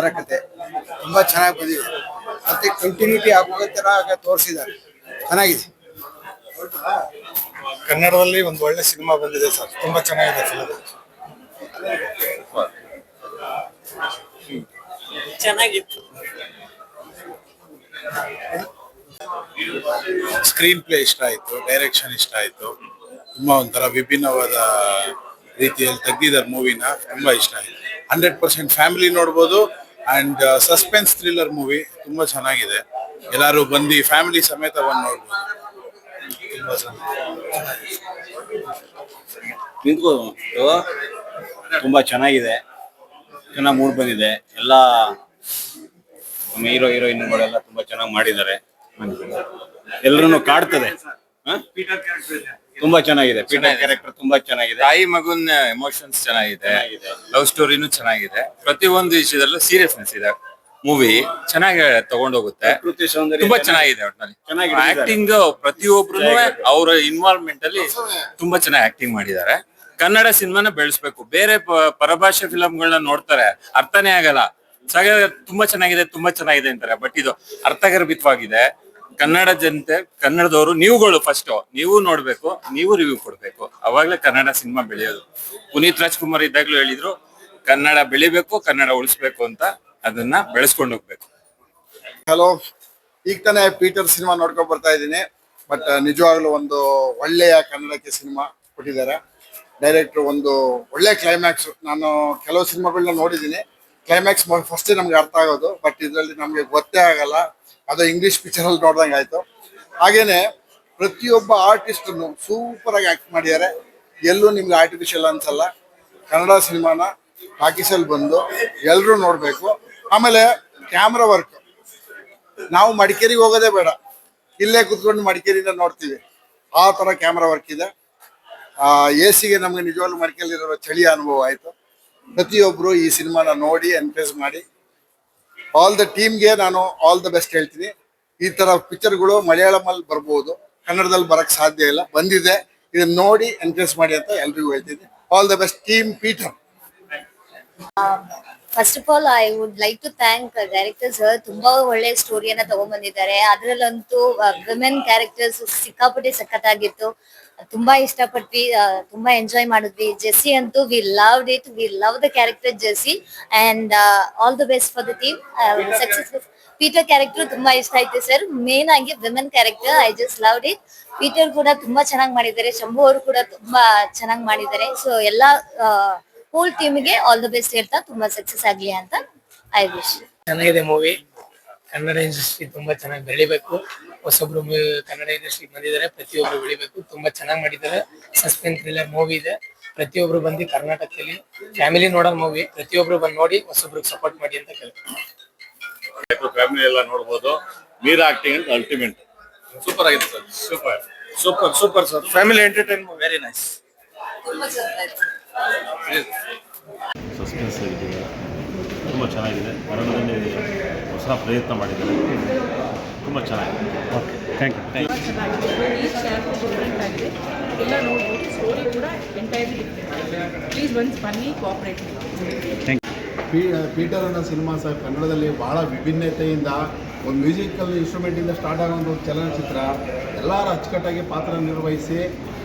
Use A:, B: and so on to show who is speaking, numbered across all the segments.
A: ಥರ ಕತೆ ತುಂಬ ಚೆನ್ನಾಗಿ ಬಂದಿದೆ. ಮತ್ತೆ ಕಂಟಿನ್ಯೂಟಿ ಆಗೋ ಥರ ತೋರಿಸಿದ್ದಾರೆ, ಚೆನ್ನಾಗಿದೆ.
B: ಕನ್ನಡದಲ್ಲಿ ಒಂದು ಒಳ್ಳೆ ಸಿನಿಮಾ ಬಂದಿದೆ ಸರ್, ತುಂಬಾ ಚೆನ್ನಾಗಿದೆ ಫಿಲಮ್.
C: ಚೆನ್ನಾಗಿತ್ತು.
B: ಸ್ಕ್ರೀನ್ ಪ್ಲೇ ಇಷ್ಟ ಆಯ್ತು, ಡೈರೆಕ್ಷನ್ ಇಷ್ಟ ಆಯ್ತು. ತುಂಬಾ ಒಂಥರ ವಿಭಿನ್ನವಾದ ರೀತಿಯಲ್ಲಿ ತೆಗ್ದಿದ್ದಾರೆ ಮೂವಿನ, ತುಂಬಾ ಇಷ್ಟ ಆಯ್ತು. 100% ಫ್ಯಾಮಿಲಿ ನೋಡ್ಬೋದು. ಅಂಡ್ ಸಸ್ಪೆನ್ಸ್ ಥ್ರಿಲ್ಲರ್ ಮೂವಿ ತುಂಬಾ ಚೆನ್ನಾಗಿದೆ. ಎಲ್ಲರೂ ಬಂದು ಫ್ಯಾಮಿಲಿ ಸಮೇತ ಬಂದು ನೋಡ್ಬೋದು.
D: ತುಂಬಾ ಚೆನ್ನಾಗಿದೆ, ಚೆನ್ನಾಗಿ ಮೂಡ್ ಬಂದಿದೆ. ಎಲ್ಲ ಹೀರೋ ಹೀರೋಯಿನ್ಗಳೆಲ್ಲ ತುಂಬಾ ಚೆನ್ನಾಗಿ ಮಾಡಿದ್ದಾರೆ. ಎಲ್ಲರನ್ನು ಕಾಡ್ತದೆ. ತುಂಬಾ ಚೆನ್ನಾಗಿದೆ. ಪೀಟರ್ ಕ್ಯಾರೆಕ್ಟರ್ ತುಂಬಾ ಚೆನ್ನಾಗಿದೆ.
E: ತಾಯಿ ಮಗುನ್ ಎಮೋಷನ್ಸ್ ಚೆನ್ನಾಗಿದೆ, ಲವ್ ಸ್ಟೋರಿನೂ ಚೆನ್ನಾಗಿದೆ. ಪ್ರತಿಯೊಂದು ವಿಷಯದಲ್ಲೂ ಸೀರಿಯಸ್ನೆಸ್ ಇದೆ. ಮೂವಿ ಚೆನ್ನಾಗಿ ತಗೊಂಡೋಗುತ್ತೆ, ತುಂಬಾ ಚೆನ್ನಾಗಿದೆ. ಒಟ್ಟಿನಲ್ಲಿ ಆಕ್ಟಿಂಗ್ ಪ್ರತಿಯೊಬ್ರು ಅವರ ಇನ್ವಾಲ್ವ್ಮೆಂಟ್ ಅಲ್ಲಿ ತುಂಬಾ ಚೆನ್ನಾಗಿ ಆಕ್ಟಿಂಗ್ ಮಾಡಿದ್ದಾರೆ. ಕನ್ನಡ ಸಿನಿಮಾನ ಬೆಳೆಸ್ಬೇಕು. ಬೇರೆ ಪರಭಾಷೆ ಫಿಲಂಗಳನ್ನ ನೋಡ್ತಾರೆ, ಅರ್ಥನೇ ಆಗಲ್ಲ. ತುಂಬಾ ಚೆನ್ನಾಗಿದೆ ಅಂತಾರೆ, ಬಟ್ ಇದು ಅರ್ಥಗರ್ಭಿತವಾಗಿದೆ. ಕನ್ನಡ ಜನತೆ, ಕನ್ನಡದವರು, ನೀವುಗಳು ಫಸ್ಟ್ ನೀವು ನೋಡ್ಬೇಕು, ನೀವು ರಿವ್ಯೂ ಕೊಡ್ಬೇಕು. ಅವಾಗ್ಲೇ ಕನ್ನಡ ಸಿನಿಮಾ ಬೆಳೆಯೋದು. ಪುನೀತ್ ರಾಜ್ಕುಮಾರ್ ಇದ್ದಾಗ್ಲೂ ಹೇಳಿದ್ರು, ಕನ್ನಡ ಬೆಳಿಬೇಕು, ಕನ್ನಡ ಉಳಿಸ್ಬೇಕು ಅಂತ. ಅದನ್ನ ಬೆಳೆಸ್ಕೊಂಡು ಹೋಗ್ಬೇಕು.
A: ಹಲೋ, ಈಗ ತಾನೇ ಪೀಟರ್ ಸಿನಿಮಾ ನೋಡ್ಕೊಂಡ್ ಬರ್ತಾ ಇದ್ದೀನಿ. ಬಟ್ ನಿಜವಾಗ್ಲೂ ಒಂದು ಒಳ್ಳೆಯ ಕನ್ನಡಕ್ಕೆ ಸಿನಿಮಾ ಕೊಟ್ಟಿದ್ದಾರೆ. ಡೈರೆಕ್ಟ್ರು ಒಂದು ಒಳ್ಳೆ ಕ್ಲೈಮ್ಯಾಕ್ಸ್. ನಾನು ಕೆಲವು ಸಿನಿಮಾಗಳನ್ನ ನೋಡಿದ್ದೀನಿ, ಕ್ಲೈಮ್ಯಾಕ್ಸ್ ಫಸ್ಟ್ ನಮ್ಗೆ ಅರ್ಥ ಆಗೋದು, ಬಟ್ ಇದರಲ್ಲಿ ನಮಗೆ ಗೊತ್ತೇ ಆಗಲ್ಲ. ಅದು ಇಂಗ್ಲೀಷ್ ಪಿಕ್ಚರಲ್ಲಿ ನೋಡ್ದಂಗೆ ಆಯ್ತು. ಹಾಗೇನೆ ಪ್ರತಿಯೊಬ್ಬ ಆರ್ಟಿಸ್ಟನ್ನು ಸೂಪರ್ ಆಗಿ ಆಕ್ಟ್ ಮಾಡಿದ್ದಾರೆ. ಎಲ್ಲೂ ನಿಮ್ಗೆ ಆರ್ಟಿಫಿಷಿಯಲ್ ಅನ್ಸಲ್ಲ. ಕನ್ನಡ ಸಿನಿಮಾನ ಟಾಕೀಸಲ್ಲಿ ಬಂದು ಎಲ್ಲರೂ ನೋಡಬೇಕು. ಆಮೇಲೆ ಕ್ಯಾಮ್ರಾ ವರ್ಕ್, ನಾವು ಮಡಿಕೇರಿಗೆ ಹೋಗೋದೇ ಬೇಡ, ಇಲ್ಲೇ ಕುತ್ಕೊಂಡು ಮಡಿಕೇರಿಯಿಂದ ನೋಡ್ತೀವಿ, ಆ ಥರ ಕ್ಯಾಮ್ರಾ ವರ್ಕ್ ಇದೆ. ಎಸಿಗೆ ನಮಗೆ ನಿಜವಾಗ್ಲೂ ಮಡಿಕೇರಿಲಿರೋ ಚಳಿಯ ಅನುಭವ ಆಯಿತು. ಪ್ರತಿಯೊಬ್ಬರು ಈ ಸಿನಿಮಾನ ನೋಡಿ ಎನ್ಕರೇಜ್ ಮಾಡಿ. ಆಲ್ ದ ಟೀಮ್ಗೆ ನಾನು ಆಲ್ ದ ಬೆಸ್ಟ್ ಹೇಳ್ತೀನಿ. ಈ ಥರ ಪಿಕ್ಚರ್ಗಳು ಮಲಯಾಳಮಲ್ಲಿ ಬರ್ಬೋದು, ಕನ್ನಡದಲ್ಲಿ ಬರೋಕ್ಕೆ ಸಾಧ್ಯ ಇಲ್ಲ. ಬಂದಿದೆ, ಇದನ್ನ ನೋಡಿ ಎನ್ಕರೇಜ್ ಮಾಡಿ ಅಂತ ಎಲ್ರಿಗೂ ಹೇಳ್ತೀನಿ. All the best team Peter.
F: First of all I would like to thank director sir. ತುಂಬಾ ಒಳ್ಳೆ ಸ್ಟೋರಿಯನ್ನ ತಗೊಂಡ್ಬಂದಿದ್ದಾರೆ. ಅದರಲ್ಲಂತೂ ವಿಮೆನ್ ಕ್ಯಾರೆಕ್ಟರ್ಸ್ ಸಿಕ್ಕಾಪಟ್ಟೆ ಸಖತ್ತಾಗಿತ್ತು. ತುಂಬಾ ಇಷ್ಟಪಟ್ವಿ, ತುಂಬಾ ಎಂಜಾಯ್ ಮಾಡಿದ್ವಿ. ಜೆಸ್ಸಿ ಅಂತೂ we loved it. We love the character Jessie and all the best for the team. Successful. Peter character ತುಂಬಾ ಇಷ್ಟ ಆಯ್ತು ಸರ್. ಮೇನ್ ಆಗಿ women character I just loved it. Peter ಕೂಡ ತುಂಬಾ ಚೆನ್ನಾಗಿ ಮಾಡಿದ್ದಾರೆ. ಶಂಭು ಅವರು ಕೂಡ ತುಂಬಾ ಚೆನ್ನಾಗಿ ಮಾಡಿದ್ದಾರೆ. ಸೊ ಎಲ್ಲಾ ಹೋಲ್ ಟೀಮ್ಗೆ ಆಲ್ ದ ಬೆಸ್ಟ್ ಹೇಳ್ತಾ ತುಂಬಾ ಸಕ್ಸಸ್ ಆಗ್ಲಿ ಅಂತ ಐ ವಿಶ್.
C: ಚೆನ್ನಾಗಿದೆ ಮೂವಿ. ಕನ್ನಡ ಇಂಡಸ್ಟ್ರಿ ತುಂಬಾ ಚೆನ್ನಾಗಿ ಬೆಳಿಬೇಕು. ಹೊಸೊಬ್ರು ಕನ್ನಡ ಇಂಡಸ್ಟ್ರಿ ಬಂದಿದ್ದಾರೆ, ಪ್ರತಿಯೊಬ್ರು ಬೆಳಿಬೇಕು. ತುಂಬಾ ಚೆನ್ನಾಗಿ ಮಾಡಿದ್ದಾರೆ. ಸಸ್ಪೆನ್ಸ್ ಥ್ರಿಲ್ಲರ್ ಮೂವಿ ಇದೆ. ಪ್ರತಿಯೊಬ್ರು ಬಂದು ಕರ್ನಾಟಕದಲ್ಲಿ ಫ್ಯಾಮಿಲಿ ನೋಡೋ ಮೂವಿ. ಪ್ರತಿಯೊಬ್ರು ಬಂದು ನೋಡಿ ಹೊಸೊಬ್ರಿಗೆ ಸಪೋರ್ಟ್ ಮಾಡಿ ಅಂತ ಕೇಳ್ತೀನಿ.
D: ಫ್ಯಾಮಿಲಿ ಎಲ್ಲ ನೋಡ್ಬೋದು. ಮೀರಾ ಆಕ್ಟಿಂಗ್ ಅಲ್ಟಿಮೇಟ್, ಸೂಪರ್ ಆಗಿದೆ sir. Super sir. Family entertainment very nice.
G: Suspense ಆಗಿದೆ, ತುಂಬ ಚೆನ್ನಾಗಿದೆ. ಕನ್ನಡದಲ್ಲಿ ಹೊಸ ಪ್ರಯತ್ನ ಮಾಡಿದ್ದಾರೆ, ತುಂಬ ಚೆನ್ನಾಗಿದೆ. Okay, thank you.
H: ಡಿಫ್ರೆಂಟ್ ಆಗಿದೆ, ಎಲ್ಲ ನೋಡ್ಬೋದು. ಸ್ಟೋರಿ ಕೂಡ ಎಂಟೈರ್ಲಿ ಡಿಫ್ರೆಂಟ್. ಪ್ಲೀಸ್ ಒನ್ಸ್ ಬನ್ನಿ, ಕೋಆಪರೇಟ್ ಮಾಡಿ.
I: ಪೀಟರ್ ಅನ್ನೋ ಸಿನಿಮಾ ಸರ್ ಕನ್ನಡದಲ್ಲಿ ಭಾಳ ವಿಭಿನ್ನತೆಯಿಂದ ಒಂದು ಮ್ಯೂಸಿಕಲ್ ಇನ್ಸ್ಟ್ರೂಮೆಂಟಿಂದ ಸ್ಟಾರ್ಟ್ ಆಗೋ ಒಂದು ಚಲನಚಿತ್ರ. ಎಲ್ಲರೂ ಅಚ್ಚುಕಟ್ಟಾಗಿ ಪಾತ್ರ ನಿರ್ವಹಿಸಿ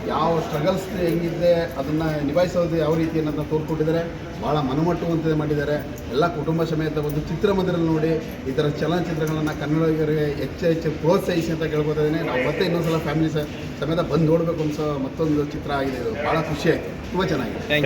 I: ಯಾವ ಸ್ಟ್ರಗಲ್ಸ್ ಹೆಂಗಿದ್ದೆ ಅದನ್ನು ನಿಭಾಯಿಸೋದು ಯಾವ ರೀತಿ ಅನ್ನೋದನ್ನ ತೋರ್ಕೊಟ್ಟಿದ್ದಾರೆ. ಭಾಳ ಮನಮುಟ್ಟುವಂತೆ ಮಾಡಿದ್ದಾರೆ. ಎಲ್ಲ ಕುಟುಂಬ ಸಮೇತ ಒಂದು ಚಿತ್ರಮಂದಿರಲ್ಲಿ ನೋಡಿ ಈ ಥರ ಚಲನಚಿತ್ರಗಳನ್ನು ಕನ್ನಡಿಗರಿಗೆ ಹೆಚ್ಚು ಪ್ರೋತ್ಸಾಹಿಸಿ ಅಂತ ಕೇಳ್ಬೋದಿದ್ದೇನೆ. ನಾವು ಮತ್ತೆ ಇನ್ನೊಂದು ಸಲ ಫ್ಯಾಮಿಲಿ ಸಮೇತ ಬಂದು ನೋಡಬೇಕು ಅನ್ಸೋ ಮತ್ತೊಂದು ಚಿತ್ರ ಆಗಿದೆ ಇದು. ಭಾಳ ಖುಷಿ ಆಯಿತು, ತುಂಬ ಚೆನ್ನಾಗಿದೆ.